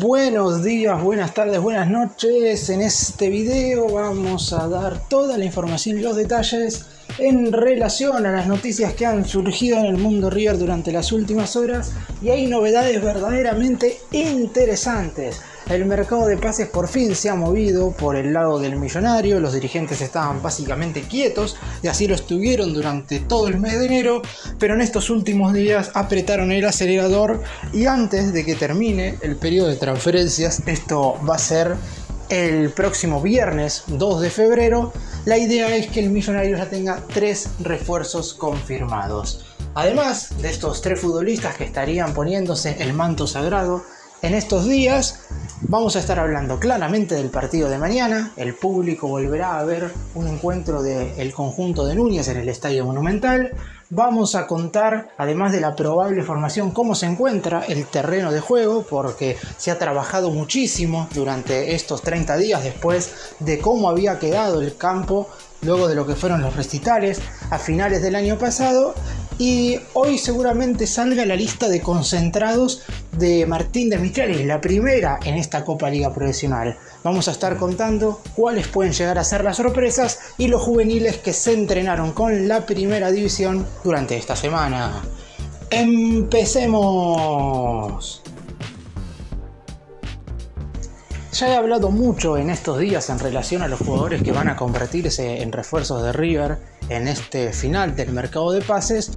Buenos días, buenas tardes, buenas noches. En este video vamos a dar toda la información y los detalles en relación a las noticias que han surgido en el mundo River durante las últimas horas, y hay novedades verdaderamente interesantes. El mercado de pases por fin se ha movido por el lado del millonario. Los dirigentes estaban básicamente quietos y así lo estuvieron durante todo el mes de enero, pero en estos últimos días apretaron el acelerador y antes de que termine el periodo de transferencias, esto va a ser el próximo viernes 2 de febrero, la idea es que el millonario ya tenga 3 refuerzos confirmados. Además de estos 3 futbolistas que estarían poniéndose el manto sagrado en estos días, vamos a estar hablando claramente del partido de mañana. El público volverá a ver un encuentro del conjunto de Núñez en el Estadio Monumental. Vamos a contar, además de la probable formación, cómo se encuentra el terreno de juego, porque se ha trabajado muchísimo durante estos 30 días después de cómo había quedado el campo luego de lo que fueron los recitales a finales del año pasado. Y hoy seguramente salga la lista de concentrados de Martín de Michelis, la primera en esta Copa Liga Profesional. Vamos a estar contando cuáles pueden llegar a ser las sorpresas y los juveniles que se entrenaron con la primera división durante esta semana. ¡Empecemos! Ya he hablado mucho en estos días en relación a los jugadores que van a convertirse en refuerzos de River en este final del mercado de pases,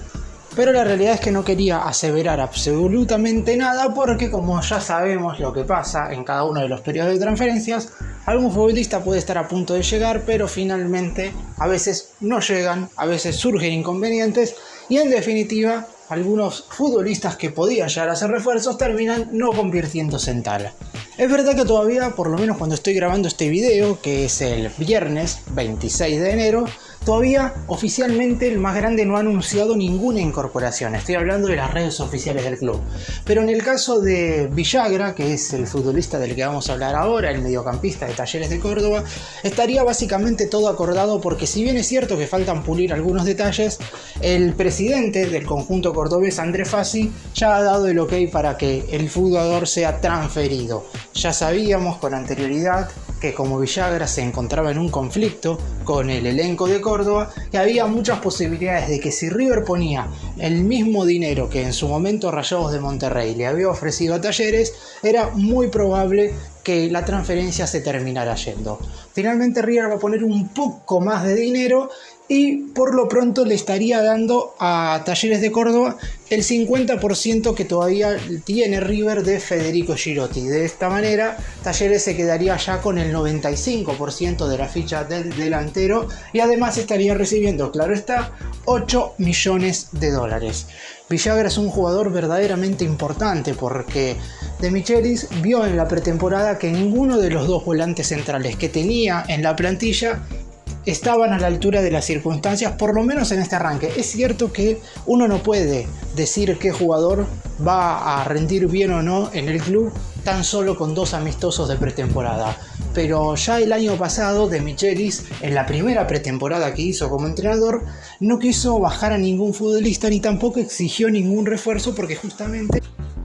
pero la realidad es que no quería aseverar absolutamente nada porque, como ya sabemos lo que pasa en cada uno de los periodos de transferencias, algún futbolista puede estar a punto de llegar, pero finalmente a veces no llegan, a veces surgen inconvenientes y en definitiva algunos futbolistas que podían llegar a ser refuerzos terminan no convirtiéndose en tal. Es verdad que todavía, por lo menos cuando estoy grabando este video, que es el viernes 26 de enero, todavía oficialmente el más grande no ha anunciado ninguna incorporación. Estoy hablando de las redes oficiales del club. Pero en el caso de Villagra, que es el futbolista del que vamos a hablar ahora, el mediocampista de Talleres de Córdoba, estaría básicamente todo acordado porque, si bien es cierto que faltan pulir algunos detalles, el presidente del conjunto cordobés, André Fassi, ya ha dado el ok para que el jugador sea transferido. Ya sabíamos con anterioridad que como Villagra se encontraba en un conflicto con el elenco de Córdoba, que había muchas posibilidades de que si River ponía el mismo dinero que en su momento Rayados de Monterrey le había ofrecido a Talleres, era muy probable que la transferencia se terminara yendo. Finalmente River va a poner un poco más de dinero y por lo pronto le estaría dando a Talleres de Córdoba el 50% que todavía tiene River de Federico Girotti. De esta manera Talleres se quedaría ya con el 95% de la ficha del delantero y además estaría recibiendo, claro está, 8 millones de dólares. Villagra es un jugador verdaderamente importante porque De Michelis vio en la pretemporada que ninguno de los dos volantes centrales que tenía en la plantilla estaban a la altura de las circunstancias, por lo menos en este arranque. Es cierto que uno no puede decir qué jugador va a rendir bien o no en el club tan solo con 2 amistosos de pretemporada, pero ya el año pasado De Michelis, en la primera pretemporada que hizo como entrenador, no quiso bajar a ningún futbolista ni tampoco exigió ningún refuerzo porque justamente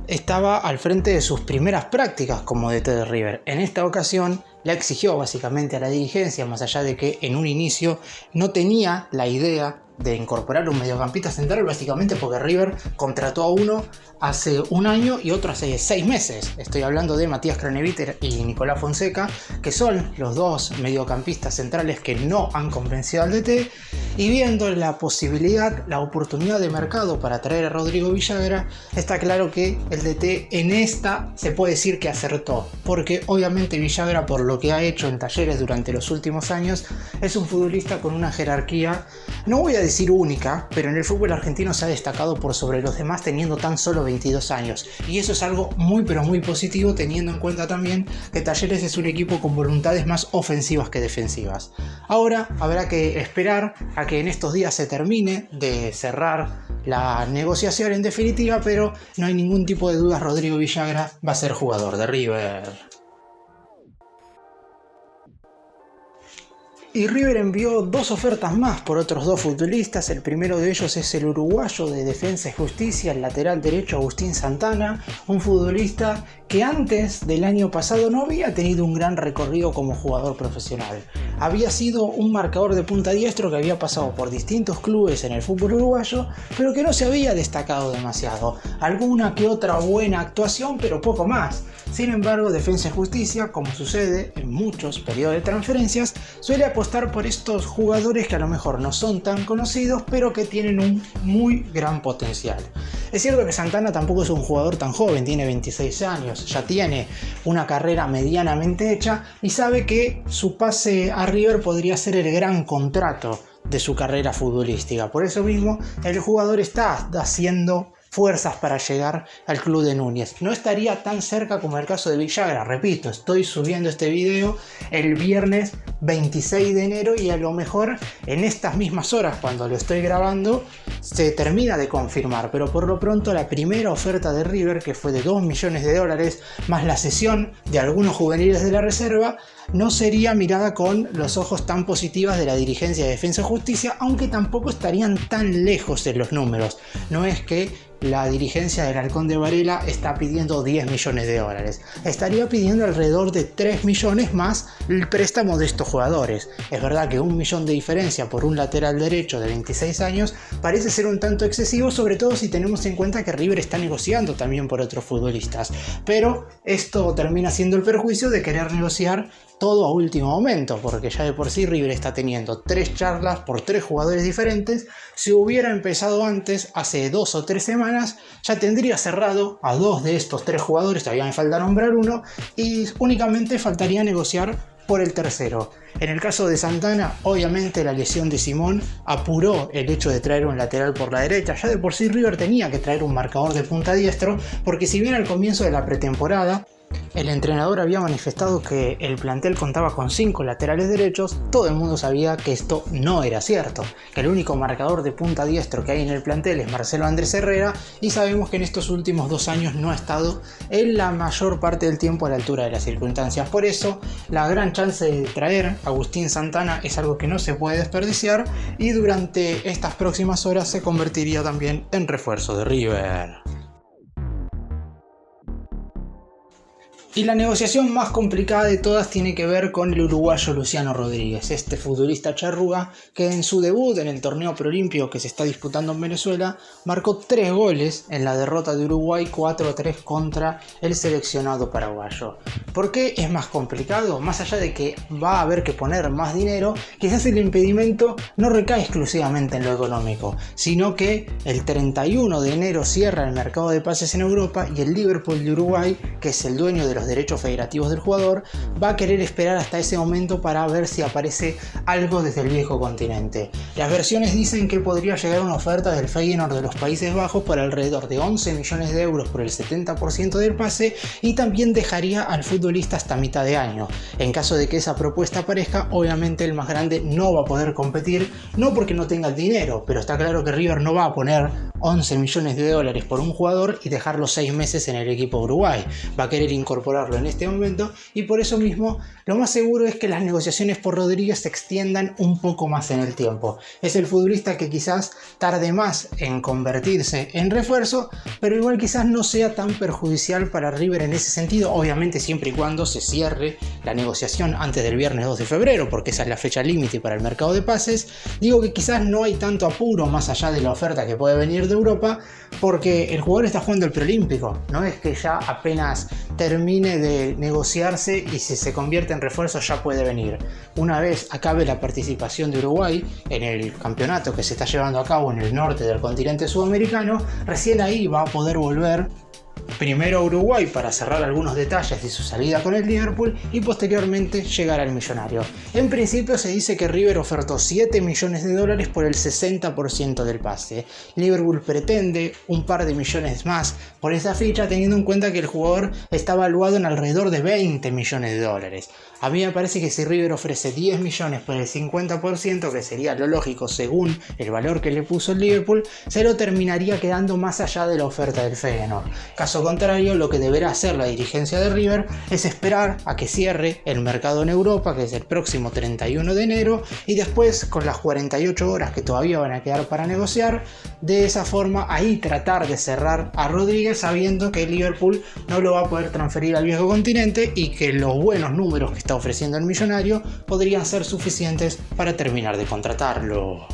estaba al frente de sus primeras prácticas como DT de River. En esta ocasión le exigió básicamente a la dirigencia, más allá de que en un inicio no tenía la idea de incorporar un mediocampista central, básicamente porque River contrató a uno hace un año y otro hace 6 meses. Estoy hablando de Matías Craneviter y Nicolás Fonseca, que son los 2 mediocampistas centrales que no han convencido al DT, y viendo la posibilidad, la oportunidad de mercado para traer a Rodrigo Villagra, está claro que el DT en esta se puede decir que acertó, porque obviamente Villagra, por lo que ha hecho en Talleres durante los últimos años, es un futbolista con una jerarquía, no voy a decir única, pero en el fútbol argentino se ha destacado por sobre los demás teniendo tan solo 22 años, y eso es algo muy pero muy positivo, teniendo en cuenta también que Talleres es un equipo con voluntades más ofensivas que defensivas. Ahora habrá que esperar a que en estos días se termine de cerrar la negociación en definitiva, pero no hay ningún tipo de dudas, Rodrigo Villagra va a ser jugador de River. Y River envió 2 ofertas más por otros 2 futbolistas. El primero de ellos es el uruguayo de Defensa y Justicia, el lateral derecho Agustín Santana, un futbolista que antes del año pasado no había tenido un gran recorrido como jugador profesional. Había sido un marcador de punta diestro que había pasado por distintos clubes en el fútbol uruguayo, pero que no se había destacado demasiado. Alguna que otra buena actuación, pero poco más. Sin embargo, Defensa y Justicia, como sucede en muchos periodos de transferencias, suele apostar por estos jugadores que a lo mejor no son tan conocidos, pero que tienen un muy gran potencial. Es cierto que Santana tampoco es un jugador tan joven, tiene 26 años, ya tiene una carrera medianamente hecha y sabe que su pase a River podría ser el gran contrato de su carrera futbolística. Por eso mismo, el jugador está haciendo fuerzas para llegar al club de Núñez. No estaría tan cerca como el caso de Villagra, repito, estoy subiendo este video el viernes 26 de enero y a lo mejor en estas mismas horas cuando lo estoy grabando se termina de confirmar, pero por lo pronto la primera oferta de River, que fue de 2 millones de dólares más la cesión de algunos juveniles de la reserva, no sería mirada con los ojos tan positivos de la dirigencia de Defensa y Justicia, aunque tampoco estarían tan lejos en los números. No es que la dirigencia del Halcón de Varela está pidiendo 10 millones de dólares. Estaría pidiendo alrededor de 3 millones más el préstamo de estos jugadores. Es verdad que 1 millón de diferencia por un lateral derecho de 26 años parece ser un tanto excesivo, sobre todo si tenemos en cuenta que River está negociando también por otros futbolistas. Pero esto termina siendo el perjuicio de querer negociar todo a último momento, porque ya de por sí River está teniendo 3 charlas por 3 jugadores diferentes. Si hubiera empezado antes, hace 2 o 3 semanas, ya tendría cerrado a 2 de estos 3 jugadores, todavía me falta nombrar uno, y únicamente faltaría negociar por el tercero. En el caso de Santana, obviamente la lesión de Simón apuró el hecho de traer un lateral por la derecha. Ya de por sí River tenía que traer un marcador de punta diestro, porque si bien al comienzo de la pretemporada el entrenador había manifestado que el plantel contaba con 5 laterales derechos, todo el mundo sabía que esto no era cierto, que el único marcador de punta diestro que hay en el plantel es Marcelo Andrés Herrera, y sabemos que en estos últimos 2 años no ha estado en la mayor parte del tiempo a la altura de las circunstancias. Por eso la gran chance de traer a Agustín Santana es algo que no se puede desperdiciar, y durante estas próximas horas se convertiría también en refuerzo de River. Y la negociación más complicada de todas tiene que ver con el uruguayo Luciano Rodríguez, este futbolista charrúa que en su debut en el torneo preolímpico que se está disputando en Venezuela marcó 3 goles en la derrota de Uruguay 4-3 contra el seleccionado paraguayo. ¿Por qué es más complicado? Más allá de que va a haber que poner más dinero, quizás el impedimento no recae exclusivamente en lo económico, sino que el 31 de enero cierra el mercado de pases en Europa y el Liverpool de Uruguay, que es el dueño de los derechos federativos del jugador, va a querer esperar hasta ese momento para ver si aparece algo desde el viejo continente. Las versiones dicen que podría llegar una oferta del Feyenoord de los Países Bajos por alrededor de 11 millones de euros por el 70% del pase, y también dejaría al futbolista hasta mitad de año. En caso de que esa propuesta aparezca, obviamente el más grande no va a poder competir, no porque no tenga el dinero, pero está claro que River no va a poner 11 millones de dólares por un jugador y dejarlo 6 meses en el equipo de Uruguay. Va a querer incorporarlo en este momento, y por eso mismo lo más seguro es que las negociaciones por Rodríguez se extiendan un poco más en el tiempo. Es el futbolista que quizás tarde más en convertirse en refuerzo, pero igual quizás no sea tan perjudicial para River en ese sentido, obviamente siempre y cuando se cierre la negociación antes del viernes 2 de febrero, porque esa es la fecha límite para el mercado de pases. Digo que quizás no hay tanto apuro más allá de la oferta que puede venir de Europa, porque el jugador está jugando el preolímpico, no es que ya apenas termine de negociarse y si se convierte en refuerzo ya puede venir. Una vez acabe la participación de Uruguay en el campeonato que se está llevando a cabo en el norte del continente sudamericano, recién ahí va a poder volver primero a Uruguay para cerrar algunos detalles de su salida con el Liverpool y posteriormente llegar al millonario. En principio se dice que River ofertó 7 millones de dólares por el 60% del pase. Liverpool pretende un par de millones más por esa ficha, teniendo en cuenta que el jugador está valuado en alrededor de 20 millones de dólares. A mí me parece que si River ofrece 10 millones por el 50%, que sería lo lógico según el valor que le puso el Liverpool, se lo terminaría quedando más allá de la oferta del Feyenoord. Caso caso contrario, lo que deberá hacer la dirigencia de River es esperar a que cierre el mercado en Europa, que es el próximo 31 de enero, y después, con las 48 horas que todavía van a quedar para negociar, de esa forma ahí tratar de cerrar a Rodríguez, sabiendo que Liverpool no lo va a poder transferir al viejo continente y que los buenos números que está ofreciendo el millonario podrían ser suficientes para terminar de contratarlo.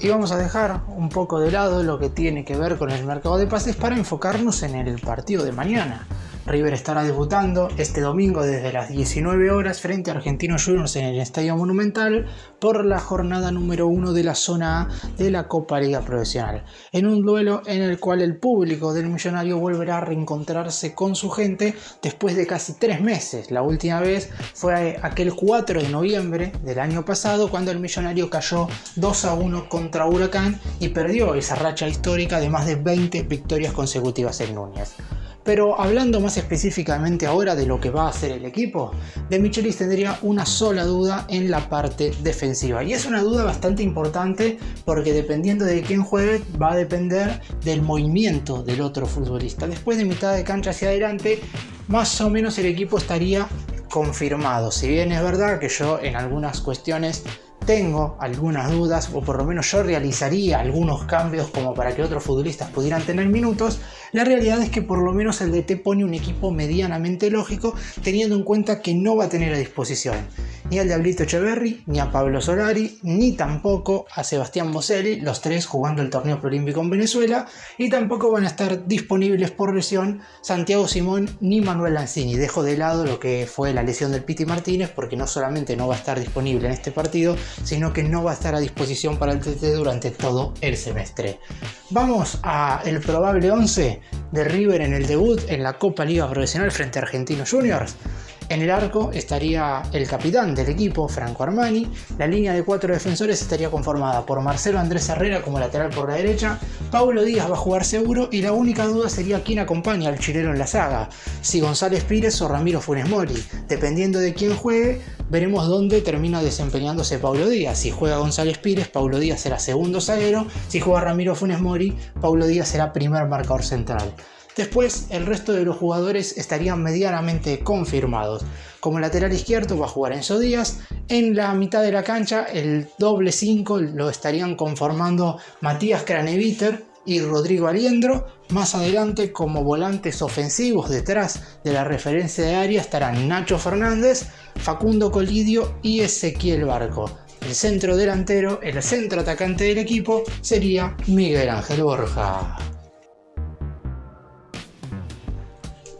Y vamos a dejar un poco de lado lo que tiene que ver con el mercado de pases para enfocarnos en el partido de mañana. River estará debutando este domingo desde las 19 horas frente a Argentinos Juniors en el Estadio Monumental por la jornada número 1 de la zona A de la Copa Liga Profesional, en un duelo en el cual el público del millonario volverá a reencontrarse con su gente después de casi 3 meses. La última vez fue aquel 4 de noviembre del año pasado, cuando el millonario cayó 2-1 contra Huracán y perdió esa racha histórica de más de 20 victorias consecutivas en Núñez. Pero hablando más específicamente ahora de lo que va a hacer el equipo, De Michelis tendría una sola duda en la parte defensiva. Y es una duda bastante importante porque dependiendo de quién juegue va a depender del movimiento del otro futbolista. Después de mitad de cancha hacia adelante, más o menos el equipo estaría confirmado. Si bien es verdad que yo en algunas cuestiones tengo algunas dudas, o por lo menos yo realizaría algunos cambios como para que otros futbolistas pudieran tener minutos, la realidad es que por lo menos el DT pone un equipo medianamente lógico, teniendo en cuenta que no va a tener a disposición ni al Diablito Echeverri, ni a Pablo Solari, ni tampoco a Sebastián Boselli, los tres jugando el torneo preolímpico en Venezuela, y tampoco van a estar disponibles por lesión Santiago Simón ni Manuel Lanzini. Dejo de lado lo que fue la lesión del Piti Martínez, porque no solamente no va a estar disponible en este partido, sino que no va a estar a disposición para el TT durante todo el semestre. Vamos a el probable 11 de River en el debut en la Copa Liga Profesional frente a Argentinos Juniors. En el arco estaría el capitán del equipo, Franco Armani. La línea de 4 defensores estaría conformada por Marcelo Andrés Herrera como lateral por la derecha. Paulo Díaz va a jugar seguro y la única duda sería quién acompaña al chileno en la saga, si González Pires o Ramiro Funes Mori. Dependiendo de quién juegue, veremos dónde termina desempeñándose Paulo Díaz. Si juega González Pires, Paulo Díaz será segundo zaguero. Si juega Ramiro Funes Mori, Paulo Díaz será primer marcador central. Después, el resto de los jugadores estarían medianamente confirmados. Como lateral izquierdo va a jugar Enzo Díaz. En la mitad de la cancha, el doble 5 lo estarían conformando Matías Craneviter y Rodrigo Aliendro. Más adelante, como volantes ofensivos detrás de la referencia de área, estarán Nacho Fernández, Facundo Colidio y Ezequiel Barco. El centro delantero, el centro atacante del equipo, sería Miguel Ángel Borja.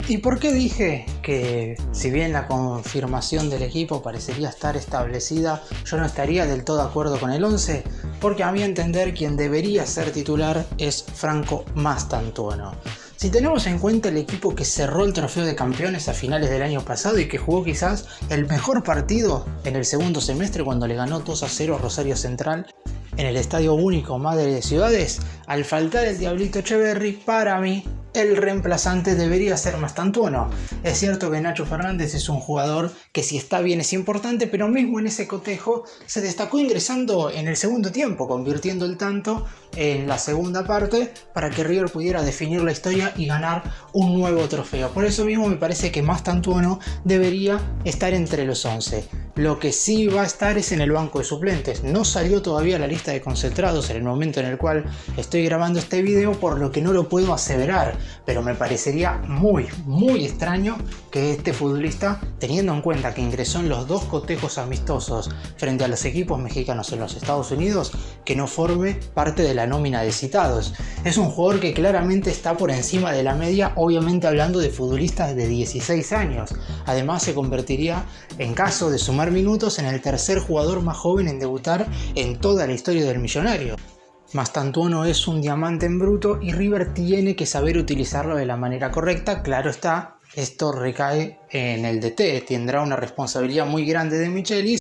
¿Y por qué dije que, si bien la confirmación del equipo parecería estar establecida, yo no estaría del todo de acuerdo con el 11? Porque a mi entender quien debería ser titular es Franco Mastantuono. Si tenemos en cuenta el equipo que cerró el trofeo de campeones a finales del año pasado y que jugó quizás el mejor partido en el segundo semestre cuando le ganó 2-0 a Rosario Central en el Estadio Único Madre de Ciudades, al faltar el Diablito Echeverri, para mí el reemplazante debería ser Mastantuono. Es cierto que Nacho Fernández es un jugador que si está bien es importante, pero mismo en ese cotejo se destacó ingresando en el segundo tiempo, convirtiendo el tanto en la segunda parte para que River pudiera definir la historia y ganar un nuevo trofeo. Por eso mismo me parece que Mastantuono debería estar entre los 11. Lo que sí va a estar es en el banco de suplentes. No salió todavía la lista de concentrados en el momento en el cual estoy grabando este video, por lo que no lo puedo aseverar, pero me parecería muy extraño que este futbolista, teniendo en cuenta que ingresó en los dos cotejos amistosos frente a los equipos mexicanos en los Estados Unidos, que no forme parte de la nómina de citados. Es un jugador que claramente está por encima de la media, obviamente hablando de futbolistas de 16 años. Además se convertiría, en caso de sumar minutos, en el tercer jugador más joven en debutar en toda la historia del millonario. Mastantuono es un diamante en bruto y River tiene que saber utilizarlo de la manera correcta. Claro está, esto recae en el DT, tendrá una responsabilidad muy grande de Michelis,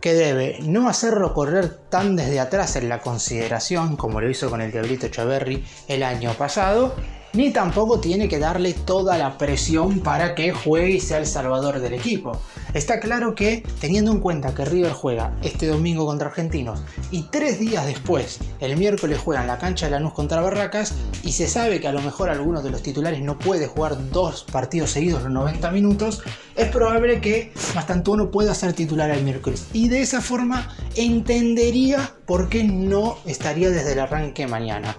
que debe no hacerlo correr tan desde atrás en la consideración como lo hizo con el Diablito Echeverri el año pasado, ni tampoco tiene que darle toda la presión para que juegue y sea el salvador del equipo. Está claro que, teniendo en cuenta que River juega este domingo contra Argentinos y 3 días después, el miércoles juega en la cancha de Lanús contra Barracas, y se sabe que a lo mejor algunos de los titulares no puede jugar 2 partidos seguidos los 90 minutos, es probable que Mastantuono pueda ser titular el miércoles. Y de esa forma entendería por qué no estaría desde el arranque mañana.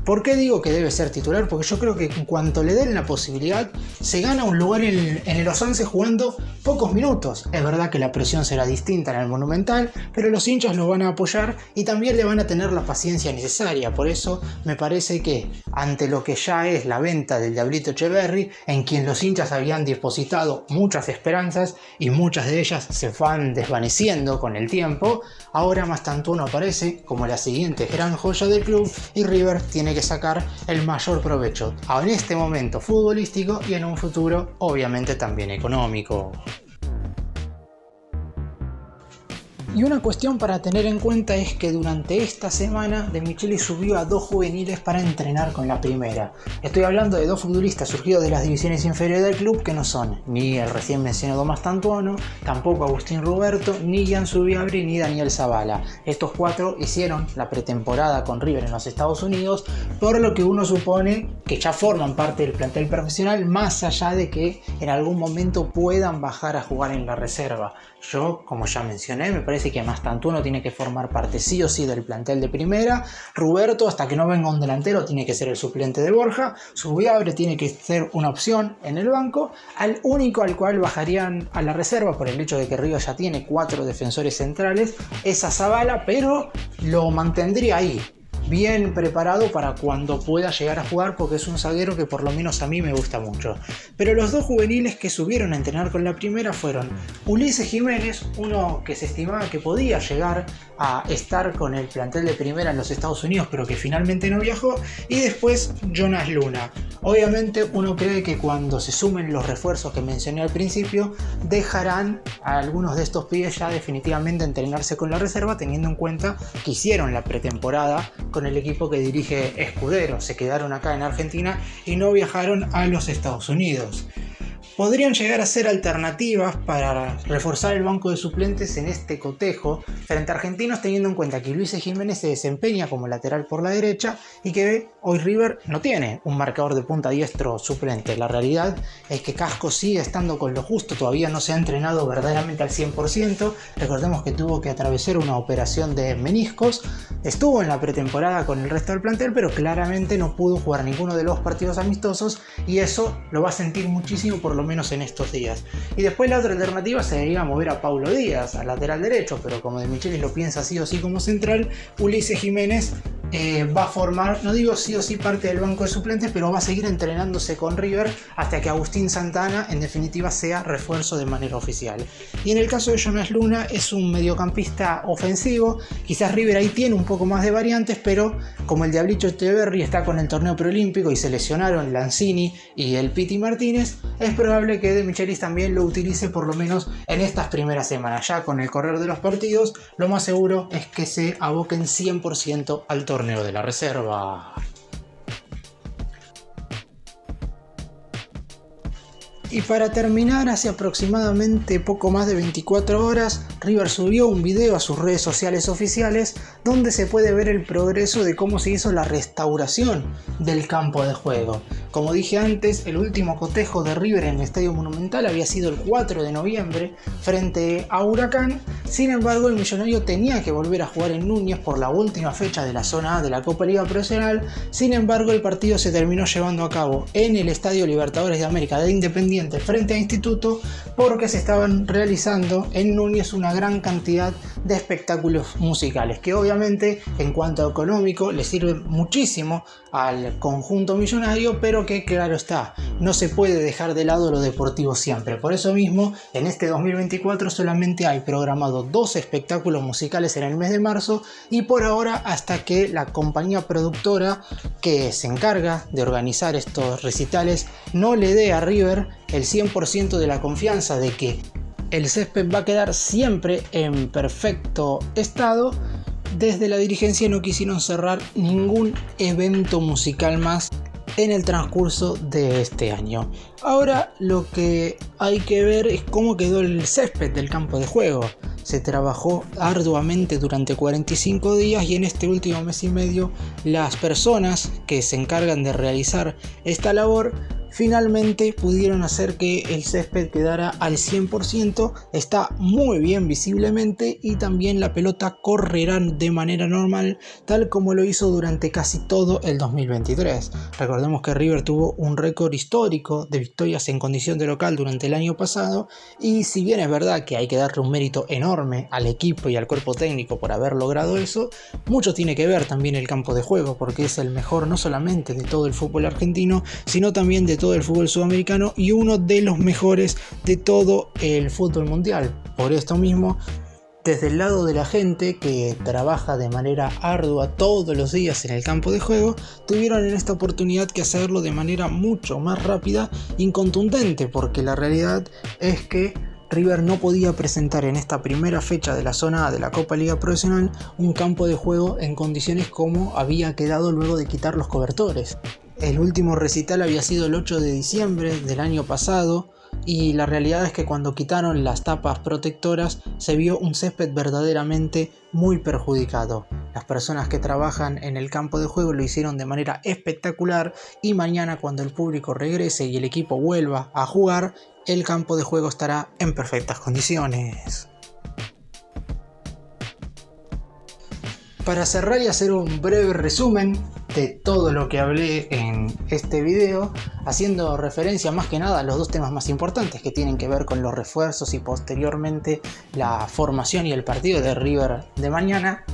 ¿Por qué digo que debe ser titular? Porque yo creo que en cuanto le den la posibilidad, se gana un lugar en el Los 11 jugando pocos minutos. Es verdad que la presión será distinta en el Monumental, pero los hinchas lo van a apoyar y también le van a tener la paciencia necesaria. Por eso me parece que, ante lo que ya es la venta del Diablito Etcheverry, en quien los hinchas habían depositado muchas esperanzas y muchas de ellas se van desvaneciendo con el tiempo, ahora Mastantuono aparece como la siguiente gran joya del club y River tiene que sacar el mayor provecho en este momento futbolístico y en un futuro obviamente también económico. Y una cuestión para tener en cuenta es que durante esta semana De Michelis subió a 2 juveniles para entrenar con la primera. Estoy hablando de 2 futbolistas surgidos de las divisiones inferiores del club que no son ni el recién mencionado Mastantuono, tampoco Agustín Ruberto, ni Jan Subiabri, ni Daniel Zavala. Estos 4 hicieron la pretemporada con River en los Estados Unidos, por lo que uno supone que ya forman parte del plantel profesional, más allá de que en algún momento puedan bajar a jugar en la reserva. Yo, como ya mencioné, me parece que Mastantuono tiene que formar parte sí o sí del plantel de primera. Ruberto, hasta que no venga un delantero, tiene que ser el suplente de Borja. Subiabre tiene que ser una opción en el banco. Al único al cual bajarían a la reserva, por el hecho de que River ya tiene 4 defensores centrales, es a Zavala, pero lo mantendría ahí, bien preparado para cuando pueda llegar a jugar, porque es un zaguero que por lo menos a mí me gusta mucho. Pero los 2 juveniles que subieron a entrenar con la primera fueron Ulises Jiménez, uno que se estimaba que podía llegar a estar con el plantel de primera en los Estados Unidos, pero que finalmente no viajó, y después Jonas Luna. Obviamente uno cree que cuando se sumen los refuerzos que mencioné al principio, dejarán a algunos de estos pibes ya definitivamente entrenarse con la reserva, teniendo en cuenta que hicieron la pretemporada con el equipo que dirige Escudero. Se quedaron acá en Argentina y no viajaron a los Estados Unidos. Podrían llegar a ser alternativas para reforzar el banco de suplentes en este cotejo frente a Argentinos, teniendo en cuenta que Luis Jiménez se desempeña como lateral por la derecha y que hoy River no tiene un marcador de punta diestro suplente. La realidad es que Casco sigue estando con lo justo, todavía no se ha entrenado verdaderamente al 100%. Recordemos que tuvo que atravesar una operación de meniscos, estuvo en la pretemporada con el resto del plantel, pero claramente no pudo jugar ninguno de los partidos amistosos, y eso lo va a sentir muchísimo, por lo menos en estos días. Y después la otra alternativa sería mover a Paulo Díaz al lateral derecho, pero como De Michelis lo piensa sí o sí como central, Ulises Jiménez va a formar, no digo sí o sí parte del banco de suplentes, pero va a seguir entrenándose con River hasta que Agustín Santana en definitiva sea refuerzo de manera oficial. Y en el caso de Jonas Luna es un mediocampista ofensivo, quizás River ahí tiene un poco más de variantes, pero como el Diablito Etcheverry está con el torneo preolímpico y se lesionaron Lanzini y el Piti Martínez, es probable que De Michelis también lo utilice por lo menos en estas primeras semanas. Ya con el correr de los partidos, lo más seguro es que se aboquen 100% al torneo de la reserva. Y para terminar, hace aproximadamente poco más de 24 horas, River subió un video a sus redes sociales oficiales donde se puede ver el progreso de cómo se hizo la restauración del campo de juego. Como dije antes, el último cotejo de River en el Estadio Monumental había sido el 4 de noviembre frente a Huracán. Sin embargo, el millonario tenía que volver a jugar en Núñez por la última fecha de la zona A de la Copa Liga Profesional. Sin embargo, el partido se terminó llevando a cabo en el Estadio Libertadores de América de Independiente frente a Instituto, porque se estaban realizando en Núñez una gran cantidad de espectáculos musicales que obviamente en cuanto a económico le sirven muchísimo al conjunto millonario, pero que claro está, no se puede dejar de lado lo deportivo siempre. Por eso mismo en este 2024 solamente hay programado 2 espectáculos musicales en el mes de marzo, y por ahora hasta que la compañía productora que se encarga de organizar estos recitales no le dé a River el 100% de la confianza de que el césped va a quedar siempre en perfecto estado, desde la dirigencia no quisieron cerrar ningún evento musical más en el transcurso de este año. Ahora lo que hay que ver es cómo quedó el césped del campo de juego. Se trabajó arduamente durante 45 días y en este último mes y medio las personas que se encargan de realizar esta labor finalmente pudieron hacer que el césped quedara al 100%, está muy bien visiblemente y también la pelota correrá de manera normal, tal como lo hizo durante casi todo el 2023. Recordemos que River tuvo un récord histórico de victorias en condición de local durante el año pasado y si bien es verdad que hay que darle un mérito enorme al equipo y al cuerpo técnico por haber logrado eso, mucho tiene que ver también el campo de juego porque es el mejor no solamente de todo el fútbol argentino, sino también de todo el fútbol sudamericano y uno de los mejores de todo el fútbol mundial. Por esto mismo, desde el lado de la gente que trabaja de manera ardua todos los días en el campo de juego, tuvieron en esta oportunidad que hacerlo de manera mucho más rápida y contundente, porque la realidad es que River no podía presentar en esta primera fecha de la zona A de la Copa Liga Profesional un campo de juego en condiciones como había quedado luego de quitar los cobertores. El último recital había sido el 8 de diciembre del año pasado y la realidad es que cuando quitaron las tapas protectoras se vio un césped verdaderamente muy perjudicado. Las personas que trabajan en el campo de juego lo hicieron de manera espectacular y mañana cuando el público regrese y el equipo vuelva a jugar, el campo de juego estará en perfectas condiciones. Para cerrar y hacer un breve resumen de todo lo que hablé en este video, haciendo referencia más que nada a los dos temas más importantes que tienen que ver con los refuerzos y posteriormente la formación y el partido de River de mañana,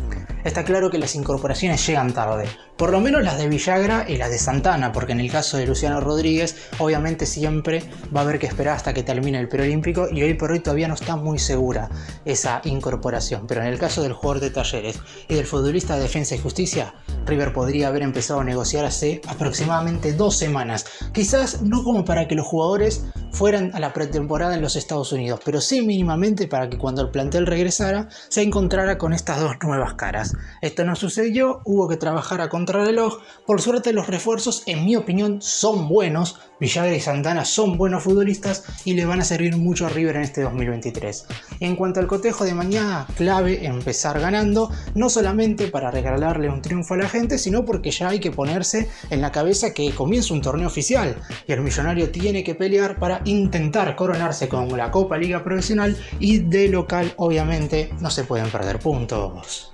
está claro que las incorporaciones llegan tarde. Por lo menos las de Villagra y las de Santana, porque en el caso de Luciano Rodríguez, obviamente siempre va a haber que esperar hasta que termine el preolímpico y hoy por hoy todavía no está muy segura esa incorporación. Pero en el caso del jugador de Talleres y del futbolista de Defensa y Justicia, River podría haber empezado a negociar hace aproximadamente 2 semanas. Quizás no como para que los jugadores fueran a la pretemporada en los Estados Unidos, pero sí mínimamente para que cuando el plantel regresara se encontrara con estas dos nuevas caras. Esto no sucedió, hubo que trabajar a contrarreloj. Por suerte los refuerzos, en mi opinión, son buenos. Villagra y Santana son buenos futbolistas y le van a servir mucho a River en este 2023. En cuanto al cotejo de mañana, clave empezar ganando, no solamente para regalarle un triunfo a la gente, sino porque ya hay que ponerse en la cabeza que comienza un torneo oficial y el Millonario tiene que pelear para intentar coronarse con la Copa Liga Profesional y de local obviamente no se pueden perder puntos.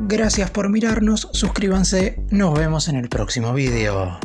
Gracias por mirarnos, suscríbanse, nos vemos en el próximo video.